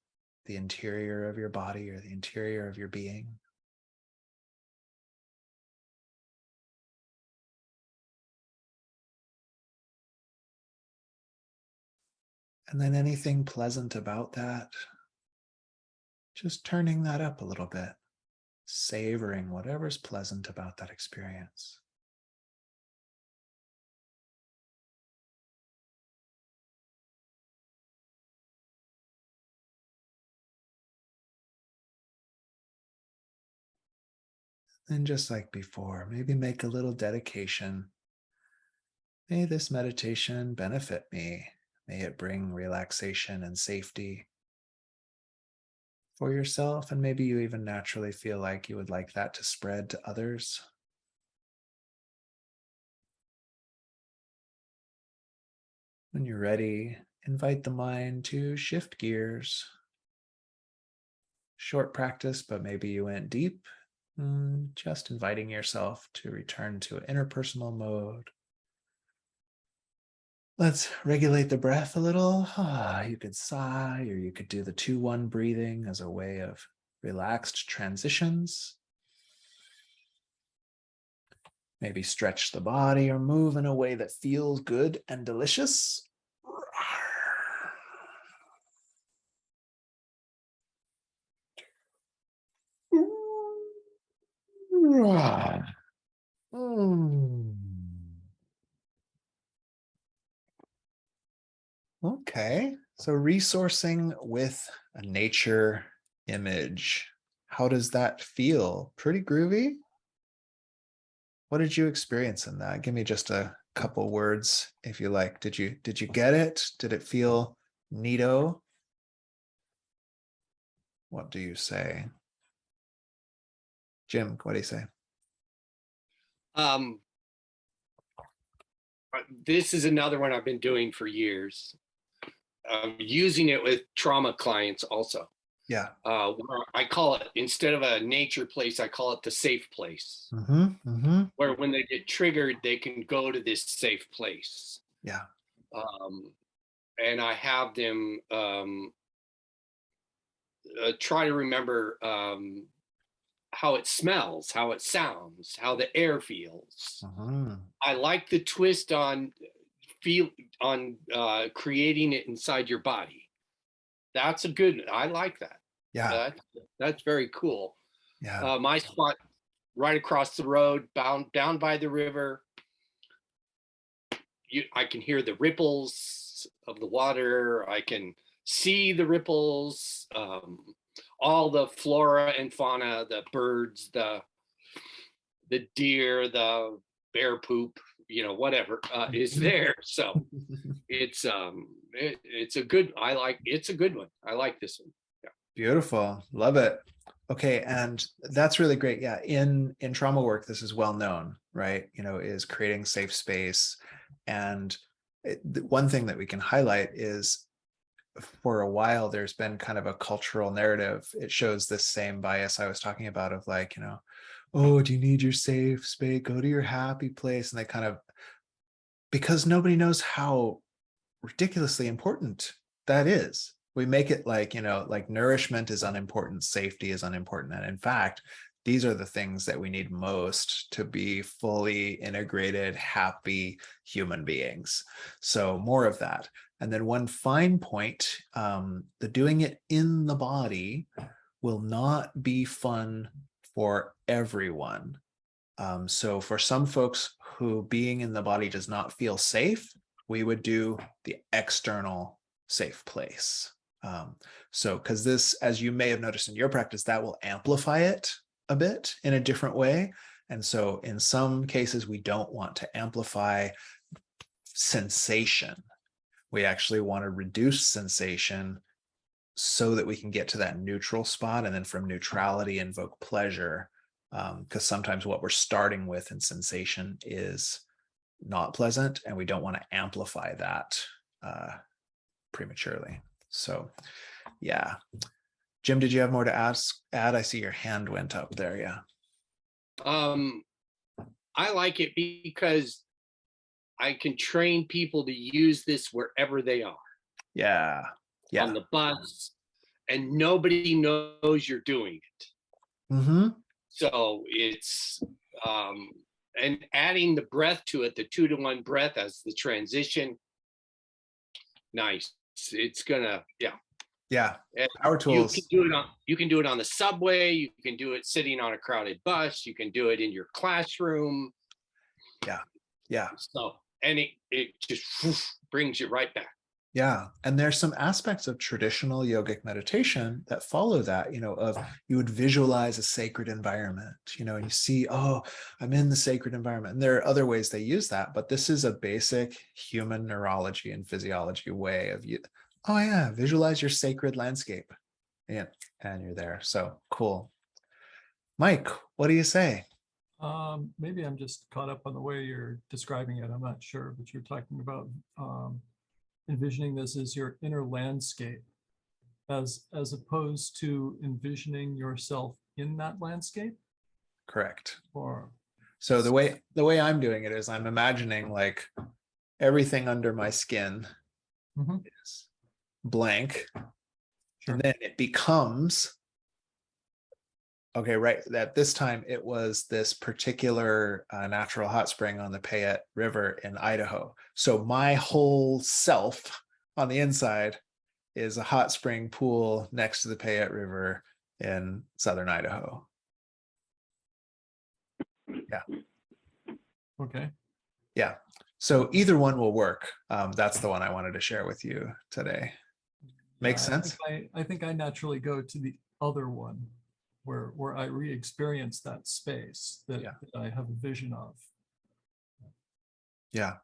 the interior of your body or the interior of your being. And then anything pleasant about that, just turning that up a little bit, savoring whatever's pleasant about that experience. And just like before, maybe make a little dedication. May this meditation benefit me. May it bring relaxation and safety for yourself. And maybe you even naturally feel like you would like that to spread to others. When you're ready, invite the mind to shift gears. Short practice, but maybe you went deep. Just inviting yourself to return to interpersonal mode. Let's regulate the breath a little. You could sigh, or you could do the 2-1 breathing as a way of relaxed transitions. Maybe stretch the body or move in a way that feels good and delicious. Okay, so resourcing with a nature image. How does that feel? Pretty groovy? What did you experience in that? Give me just a couple words if you like. Did you get it? Did it feel neato? What do you say? Jim, what do you say? This is another one I've been doing for years. Using it with trauma clients also. Yeah. Where I call it, instead of a nature place, I call it the safe place. Where when they get triggered, they can go to this safe place. Yeah. And I have them try to remember how it smells, how it sounds, how the air feels. I like the twist on creating it inside your body. That's a good. I like that. Yeah. That's very cool. Yeah. My spot right across the road, down by the river. I can hear the ripples of the water. I can see the ripples. All the flora and fauna, the birds, the deer, the bear poop, whatever is there. So it's a good. It's a good one. I like this one. Yeah. Beautiful. Love it. Okay, and that's really great. Yeah, in trauma work, this is well known, right? Is creating safe space. And one thing that we can highlight is, for a while, there's been kind of a cultural narrative. It shows this same bias I was talking about of like, oh, do you need your safe space? Go to your happy place. And they kind of, because nobody knows how ridiculously important that is. We make it like, like nourishment is unimportant, safety is unimportant. And in fact, these are the things that we need most to be fully integrated, happy human beings. So more of that. And then one fine point, the doing it in the body will not be fun for everyone. So for some folks who being in the body does not feel safe, we would do the external safe place. So because this, as you may have noticed in your practice, that will amplify it a bit in a different way. And so in some cases, we don't want to amplify sensation. We actually want to reduce sensation so that we can get to that neutral spot, and then from neutrality invoke pleasure. Because sometimes what we're starting with in sensation is not pleasant, and we don't want to amplify that prematurely. So yeah. Jim, did you have more to add? I see your hand went up there. Yeah. I like it because I can train people to use this wherever they are. Yeah. Yeah. On the bus, and nobody knows you're doing it. So it's and adding the breath to it, the 2-to-1 breath as the transition. Nice. It's gonna, yeah. Power tools. You can do it on the subway. You can do it sitting on a crowded bus. You can do it in your classroom. Yeah. Yeah. So, and it just brings you right back. Yeah. And there's some aspects of traditional yogic meditation that follow that, of you would visualize a sacred environment, and you see, oh, I'm in the sacred environment. And there are other ways they use that, but this is a basic human neurology and physiology way of you. Oh yeah, visualize your sacred landscape. Yeah. And you're there. So cool. Mike, what do you say? Maybe I'm just caught up on the way you're describing it. I'm not sure, but you're talking about envisioning this as your inner landscape, as opposed to envisioning yourself in that landscape. Correct. Or So the way I'm doing it is I'm imagining like everything under my skin Mhm. is blank, Sure. and then it becomes okay, right. At this time, it was this particular natural hot spring on the Payette River in Idaho. So my whole self on the inside is a hot spring pool next to the Payette River in southern Idaho. Okay. Yeah. So either one will work. That's the one I wanted to share with you today. Makes sense? I think I naturally go to the other one where I re-experience that space that, Yeah. that I have a vision of. Yeah.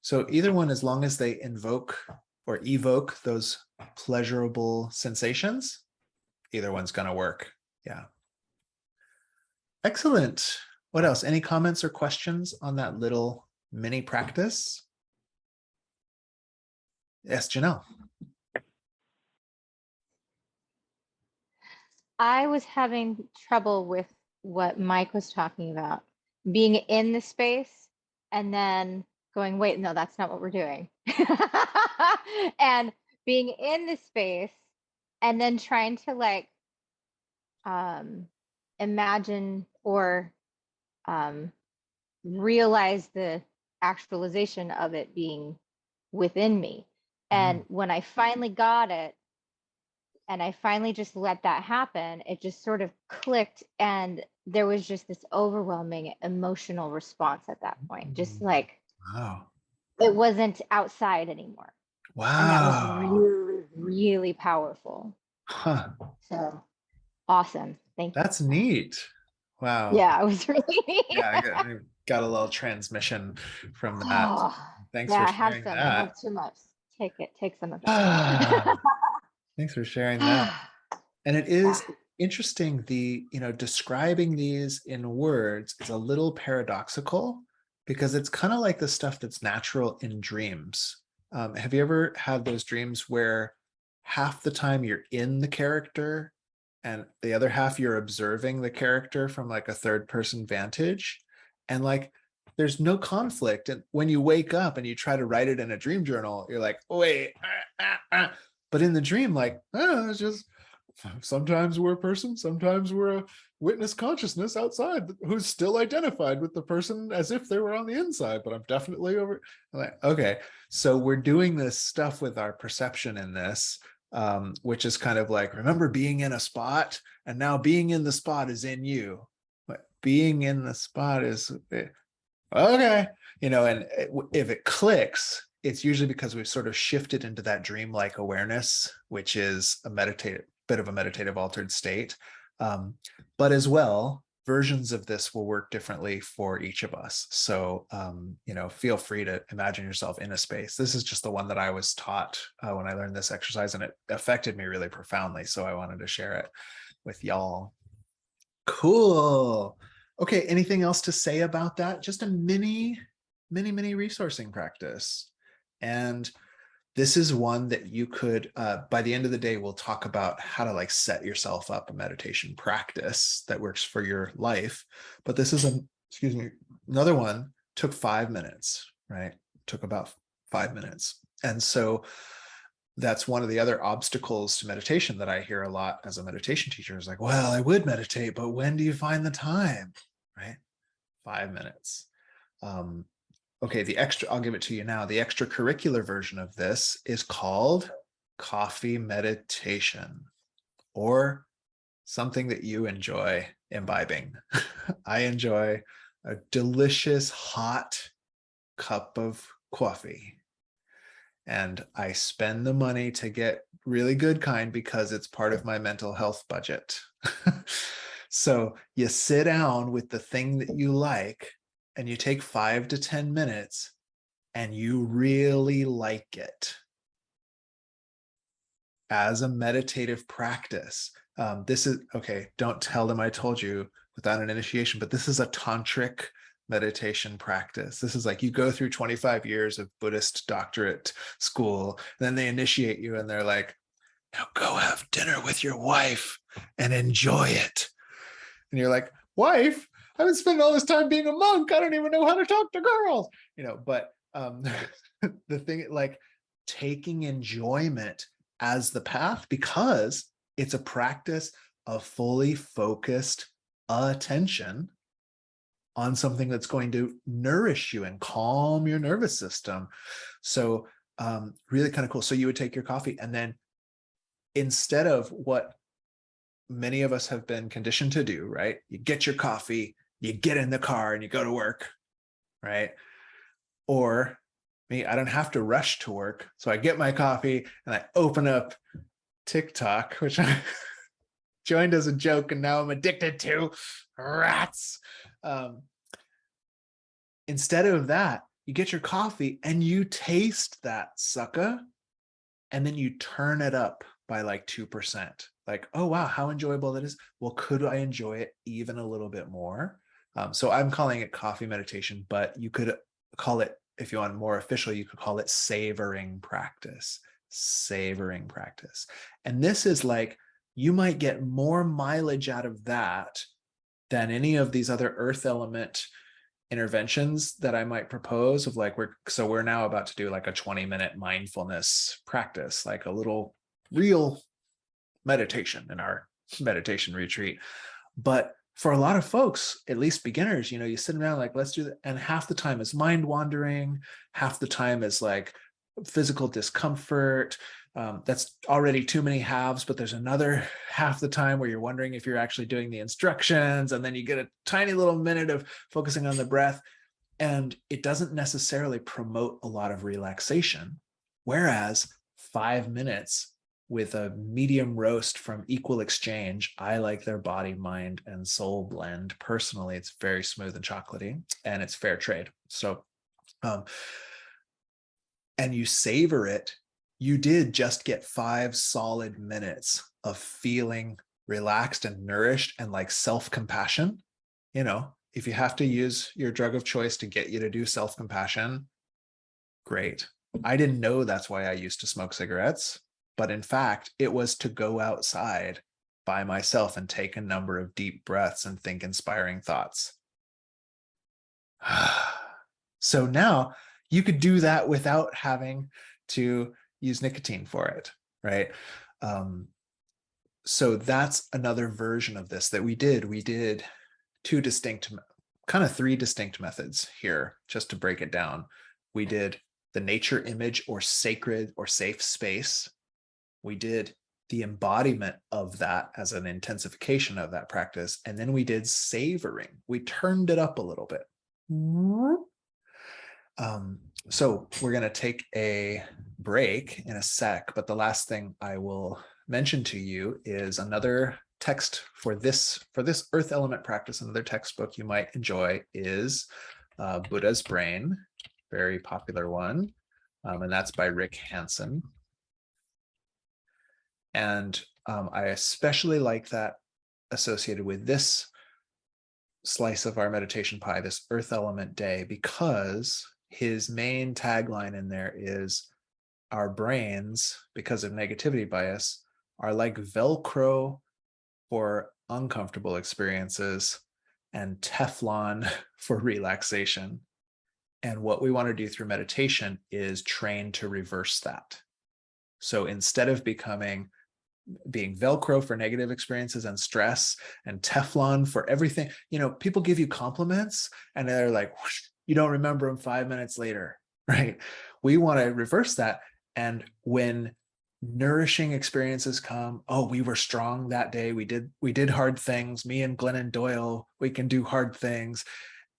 So either one, as long as they invoke or evoke those pleasurable sensations, either one's going to work. Yeah. Excellent. What else? Any comments or questions on that little mini practice? Yes, Janelle. I was having trouble with what Mike was talking about, being in the space and then going, wait, no, that's not what we're doing. And being in the space and then trying to like imagine or realize the actualization of it being within me. And when I finally got it, and I finally just let that happen, it just sort of clicked. And there was just this overwhelming emotional response at that point. Just like Wow. it wasn't outside anymore. And that was Wow. really, really powerful. Huh. So awesome. Thank you. That's neat. Wow. Yeah, it was really neat. Yeah, I got a little transmission from that. Oh, Thanks yeah, for I have sharing some. I that. have too much. Take some of that. Thanks for sharing that. And it is interesting, describing these in words is a little paradoxical because it's kind of like the stuff that's natural in dreams. Have you ever had those dreams where half the time you're in the character and the other half you're observing the character from like a third person vantage? And like there's no conflict. And when you wake up and you try to write it in a dream journal, you're like, oh, wait. But in the dream, like, oh, it's just sometimes we're a person, sometimes we're a witness consciousness outside who's still identified with the person as if they were on the inside, but I'm definitely over. I'm like, okay, so we're doing this stuff with our perception in this, which is kind of like, remember being in a spot, and now being in the spot is in you. But being in the spot is okay, and if it clicks, it's usually because we've sort of shifted into that dreamlike awareness, which is a bit of a meditative altered state. But as well, versions of this will work differently for each of us. So, feel free to imagine yourself in a space. This is just the one that I was taught when I learned this exercise, and it affected me really profoundly. So I wanted to share it with y'all. Cool. Okay, anything else to say about that? Just a mini resourcing practice. And this is one that you could, by the end of the day, we'll talk about how to like set yourself up a meditation practice that works for your life. But this is another one took 5 minutes, right? Took about 5 minutes. And so that's one of the other obstacles to meditation that I hear a lot as a meditation teacher is like, well, I would meditate, but when do you find the time? Right? 5 minutes. Okay, I'll give it to you now. The extracurricular version of this is called coffee meditation, or something that you enjoy imbibing. I enjoy a delicious hot cup of coffee. and I spend the money to get really good kind because it's part of my mental health budget. So you sit down with the thing that you like and you take 5 to 10 minutes and you really like it as a meditative practice. This is okay. Don't tell them I told you without an initiation, but this is a tantric meditation practice. This is like you go through 25 years of Buddhist doctorate school, then they initiate you and they're like, now go have dinner with your wife and enjoy it. And you're like, wife? I've been spending all this time being a monk. I don't even know how to talk to girls, but the thing, like, taking enjoyment as the path, because it's a practice of fully focused attention on something that's going to nourish you and calm your nervous system. So really kind of cool. So you would take your coffee, and then instead of what many of us have been conditioned to do, right? You get your coffee, you get in the car and you go to work, right? Or me, I don't have to rush to work. So I get my coffee and I open up TikTok, which I joined as a joke and now I'm addicted to. Rats. Instead of that, you get your coffee and you taste that sucker, and then you turn it up by like 2%. Like, oh, wow, how enjoyable that is. Well, could I enjoy it even a little bit more? So I'm calling it coffee meditation, but you could call it, if you want more official, you could call it savoring practice. Savoring practice. And this is like, you might get more mileage out of that than any of these other earth element interventions that I might propose, of like, we're now about to do like a 20-minute mindfulness practice, like a little real meditation in our meditation retreat. But for a lot of folks, at least beginners, you sit around like, let's do that. And half the time is mind wandering. Half the time is like physical discomfort. That's already too many halves, but there's another half the time where you're wondering if you're actually doing the instructions. And then you get a tiny little minute of focusing on the breath. And it doesn't necessarily promote a lot of relaxation. Whereas 5 minutes with a medium roast from Equal Exchange, I like their body, mind, and soul blend. Personally, it's very smooth and chocolatey, and it's fair trade. So, and you savor it. You did just get 5 solid minutes of feeling relaxed and nourished and like self-compassion. If you have to use your drug of choice to get you to do self-compassion, great. I didn't know that's why I used to smoke cigarettes, but in fact, it was to go outside by myself and take a number of deep breaths and think inspiring thoughts. So now you could do that without having to use nicotine for it, right? So that's another version of this that we did. We did 3 distinct methods here, just to break it down. We did the nature image or sacred or safe space. We did the embodiment of that as an intensification of that practice. And then we did savoring. We turned it up a little bit. So we're going to take a break in a sec, but the last thing I will mention to you is another text for this earth element practice. Another textbook you might enjoy is Buddha's Brain, very popular one, and that's by Rick Hansen. And I especially like that associated with this slice of our meditation pie, this earth element day, because his main tagline in there is, our brains, because of negativity bias, are like Velcro for uncomfortable experiences and Teflon for relaxation. And what we want to do through meditation is train to reverse that. So instead of being Velcro for negative experiences and stress and Teflon for everything, people give you compliments and they're like, whoosh, you don't remember them 5 minutes later, right? We want to reverse that. And when nourishing experiences come, oh, we were strong that day. We did hard things. Me and Glennon Doyle, we can do hard things.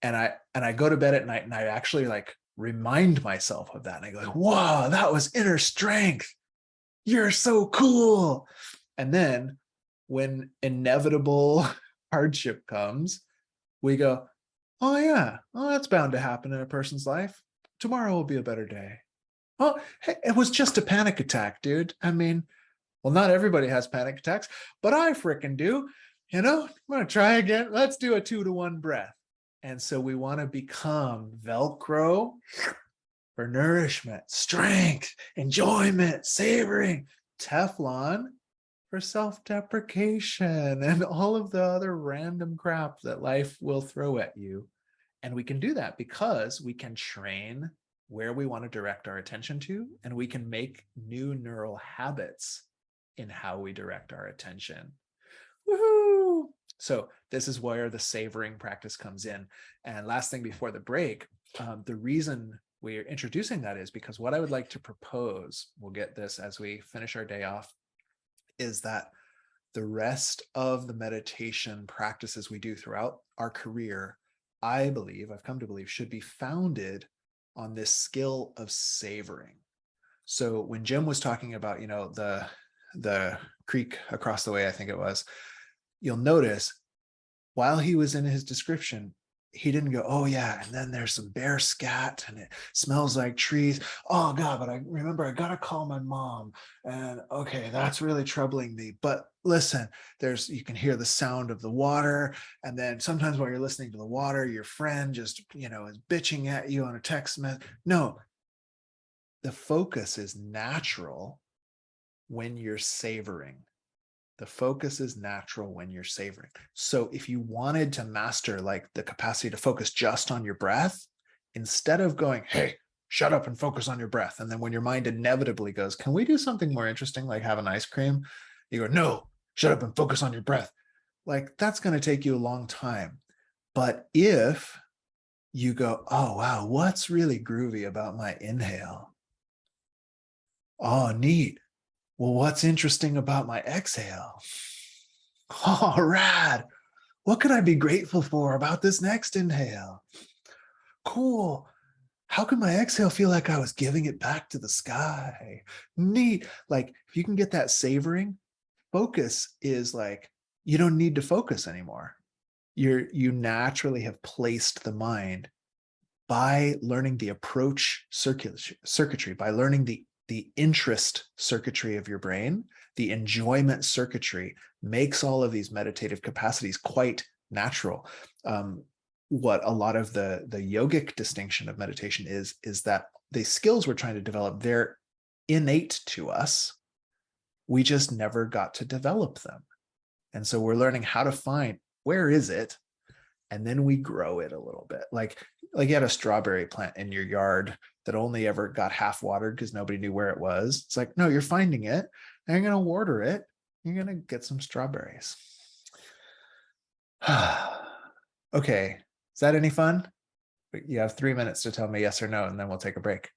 And I go to bed at night and I actually like remind myself of that. And I go, whoa, that was inner strength. You're so cool. And then when inevitable hardship comes, we go, oh yeah, oh, that's bound to happen in a person's life. Tomorrow will be a better day. Oh, hey, it was just a panic attack, dude. I mean, well, not everybody has panic attacks, but I frickin' do. I'm gonna try again. Let's do a 2-to-1 breath. And so we want to become Velcro for nourishment, strength, enjoyment, savoring, Teflon for self-deprecation, and all of the other random crap that life will throw at you. And we can do that because we can train where we want to direct our attention to, and we can make new neural habits in how we direct our attention. Woohoo! So this is where the savoring practice comes in. And last thing before the break, the reason we're introducing that is because what I would like to propose, we'll get this as we finish our day off, is that the rest of the meditation practices we do throughout our career, I've come to believe, should be founded on this skill of savoring. So when Jim was talking about, the creek across the way, I think it was, you'll notice while he was in his description, he didn't go, oh yeah, and then there's some bear scat and it smells like trees. Oh God, but I remember I gotta call my mom. And okay, that's really troubling me. But listen, you can hear the sound of the water. And then sometimes while you're listening to the water, your friend just, is bitching at you on a text message. No, the focus is natural when you're savoring. The focus is natural when you're savoring. So if you wanted to master like the capacity to focus just on your breath, instead of going, hey, shut up and focus on your breath. And then when your mind inevitably goes, can we do something more interesting, like have an ice cream? You go, no, shut up and focus on your breath. Like that's going to take you a long time. But if you go, oh, wow, what's really groovy about my inhale? Oh, neat. Well, what's interesting about my exhale? Oh, rad. What could I be grateful for about this next inhale? Cool. How could my exhale feel like I was giving it back to the sky? Neat. Like if you can get that savoring, focus is like, you don't need to focus anymore. You naturally have placed the mind by learning the approach circuitry, by learning the interest circuitry of your brain. The enjoyment circuitry makes all of these meditative capacities quite natural. What a lot of the yogic distinction of meditation is that the skills we're trying to develop, they're innate to us. We just never got to develop them. And so we're learning how to find, where is it? And then we grow it a little bit. Like you had a strawberry plant in your yard that only ever got half watered because nobody knew where it was. It's like, no, you're finding it and you're going to water it. You're going to get some strawberries. Okay. Is that any fun? You have 3 minutes to tell me yes or no, and then we'll take a break.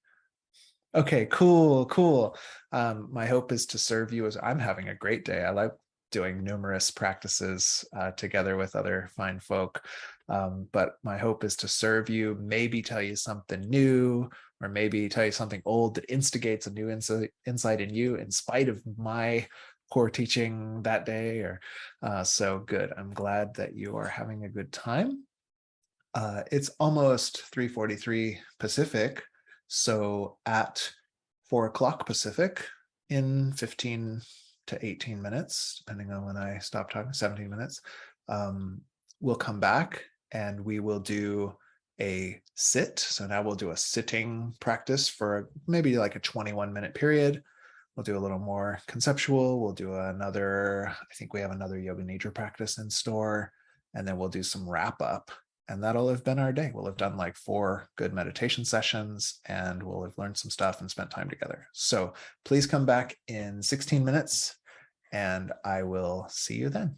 Okay, cool. My hope is to serve you as I'm having a great day. I like doing numerous practices together with other fine folk. But my hope is to serve you, maybe tell you something new, or maybe tell you something old that instigates a new insight in you in spite of my poor teaching that day. Or so good. I'm glad that you are having a good time. It's almost 3:43 Pacific. So at 4 o'clock Pacific, in 15 to 18 minutes, depending on when I stop talking, 17 minutes, we'll come back and we will do a sit. So now we'll do a sitting practice for maybe like a 21-minute period. We'll do a little more conceptual. We'll do another, I think we have another yoga nidra practice in store, and then we'll do some wrap up. And that'll have been our day. We'll have done like 4 good meditation sessions, and we'll have learned some stuff and spent time together. So please come back in 16 minutes and I will see you then.